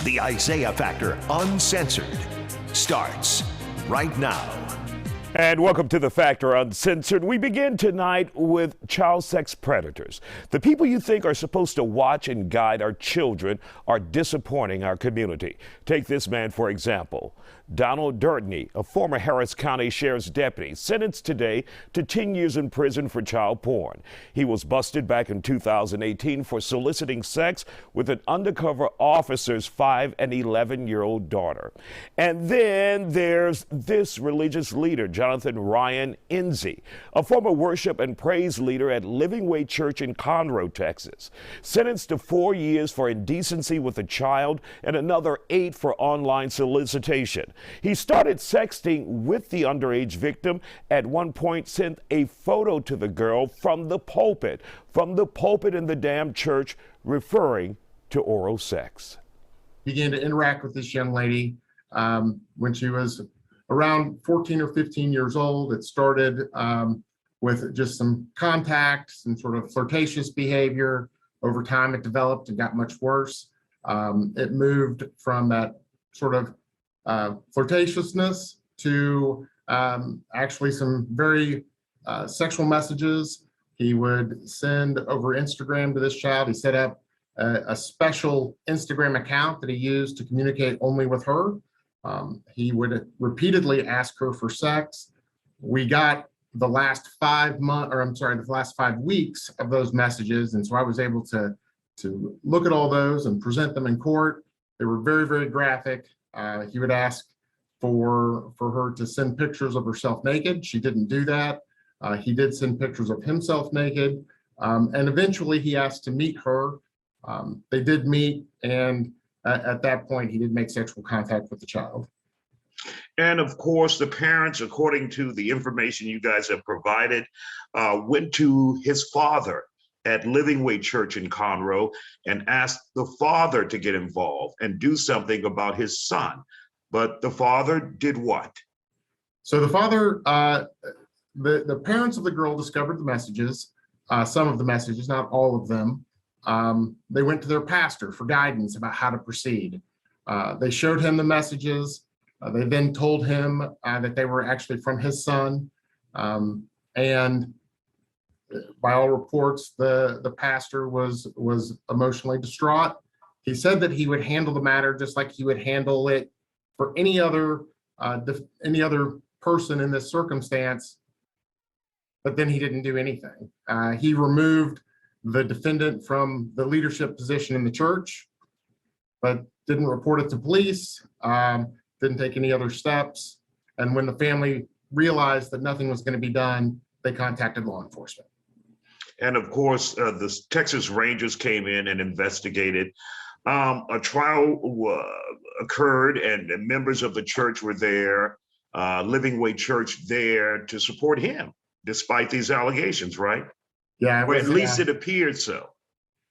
The Isaiah Factor Uncensored starts right now. And welcome to The Factor Uncensored. We begin tonight with child sex predators. The people you think are supposed to watch and guide our children are disappointing our community. Take this man, for example. Dehnert, a former Harris County Sheriff's deputy, sentenced today to 10 years in prison for child porn. He was busted back in 2018 for soliciting sex with an undercover officer's 5 and 11-year-old daughter. And then there's this religious leader, Jonathan Ryan Ensey, a former worship and praise leader at Living Way Church in Conroe, Texas, sentenced to 4 years for indecency with a child and another 8 for online solicitation. He started sexting with the underage victim. At one point sent a photo to the girl from the pulpit in the damn church, referring to oral sex. Began to interact with this young lady when she was around 14 or 15 years old. It started with just some contact, some sort of flirtatious behavior. Over time, it developed and got much worse. It moved from that sort of flirtatiousness to actually some very sexual messages. He would send over Instagram to this child. He set up a special Instagram account that he used to communicate only with her. He would repeatedly ask her for sex. We got the last 5 weeks of those messages. And so I was able to look at all those and present them in court. They were very, very graphic. He would ask for her to send pictures of herself naked. She didn't do that. He did send pictures of himself naked. And eventually he asked to meet her. They did meet, and at that point, he did make sexual contact with the child. And of course, the parents, according to the information you guys have provided, went to his father at Living Way Church in Conroe and asked the father to get involved and do something about his son. But the father did what? So the father, the parents of the girl discovered the messages, some of the messages, not all of them. They went to their pastor for guidance about how to proceed. They showed him the messages. They then told him that they were actually from his son. And by all reports, the pastor was emotionally distraught. He said that he would handle the matter just like he would handle it for any other person in this circumstance, but then he didn't do anything. He removed the defendant from the leadership position in the church, but didn't report it to police, didn't take any other steps. And when the family realized that nothing was going to be done, they contacted law enforcement. And of course, the Texas Rangers came in and investigated. A trial occurred, and members of the church were there, Living Way Church there to support him, despite these allegations, right? Yeah, or at least it appeared so.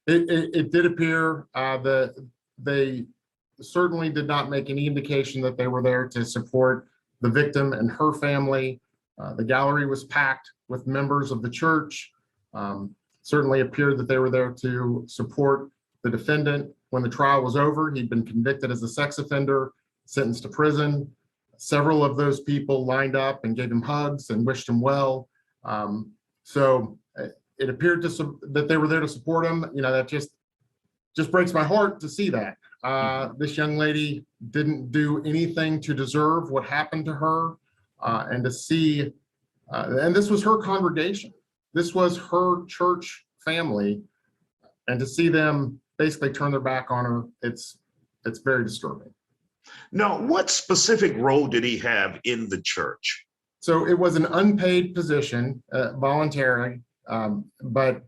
It did appear they certainly did not make any indication that they were there to support the victim and her family. The gallery was packed with members of the church. Certainly appeared that they were there to support the defendant. When the trial was over, he'd been convicted as a sex offender, sentenced to prison. Several of those people lined up and gave him hugs and wished him well. So it appeared that they were there to support him. You know, that just breaks my heart to see that. This young lady didn't do anything to deserve what happened to her, and to see, and this was her congregation. This was her church family, and to see them basically turn their back on her, it's very disturbing. Now, what specific role did he have in the church? So it was an unpaid position, voluntary, but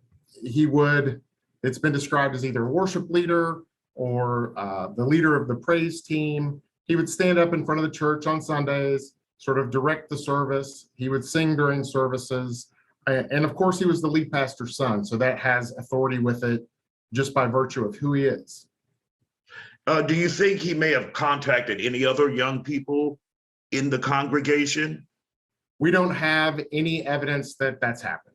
it's been described as either a worship leader or the leader of the praise team. He would stand up in front of the church on Sundays, sort of direct the service. He would sing during services. And of course, he was the lead pastor's son, so that has authority with it just by virtue of who he is. Do you think he may have contacted any other young people in the congregation? We don't have any evidence that that's happened.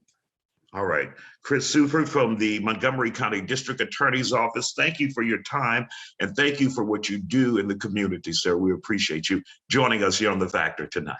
All right. Chris Suford from the Montgomery County District Attorney's Office, thank you for your time and thank you for what you do in the community, sir. We appreciate you joining us here on The Factor tonight.